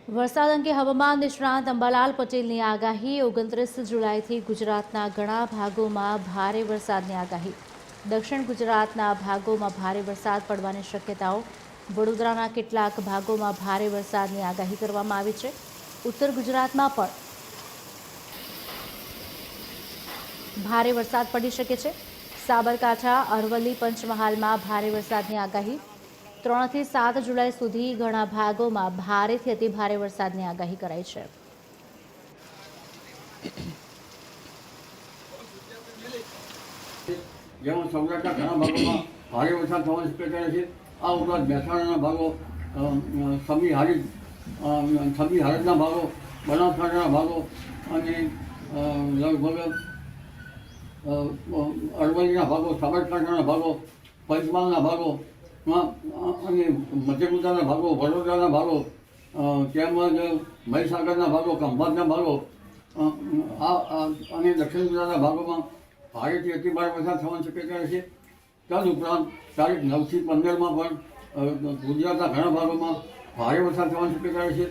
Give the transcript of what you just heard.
વરસાદ અંગે હવામાન નિષ્ણાત અંબાલાલ પટેલની આગાહી 29 જુલાઈથી ગુજરાતના ઘણા ભાગોમાં ભારે વરસાદની આગાહી. દક્ષિણ ગુજરાતના ભાગોમાં ભારે વરસાદ પડવાની શક્યતાઓ. વડોદરાના કેટલાક ભાગોમાં ભારે વરસાદની આગાહી કરવામાં આવી છે. ઉત્તર ગુજરાતમાં પણ ભારે વરસાદ પડી શકે છે. સાબરકાંઠા, અરવલ્લી, પંચમહાલમાં ભારે વરસાદની આગાહી. 3 થી 7 જુલાઈ સુધી ઘણા ભાગોમાં ભારેથી અતિભારે વરસાદની આગાહી કરાઈ છે. જેમાં સૌરાષ્ટ્રના ઘણા ભાગોમાં ભારે વરસાદ થવાની શક્યતા છે. આ ઉપરાંત મહેસાણાના ભાગો, છબી હાલતના ભાગો, બનાસકાંઠાના ભાગો અને લગભગ અરવલ્લીના ભાગો, સાબરકાંઠાના ભાગો, પંચમહાલના ભાગો અને મધ્ય ગુજરાતના ભાગો, વડોદરાના ભાગો તેમજ મહીસાગરના ભાગો, ખંભાતના ભાગો અને દક્ષિણ ગુજરાતના ભાગોમાં ભારેથી અતિભારે વરસાદ થવાની શક્યતા છે. તદુપરાંત તારીખ 9 થી 15 પણ ગુજરાતના ઘણા ભાગોમાં ભારે વરસાદ થવાની શક્યતા છે.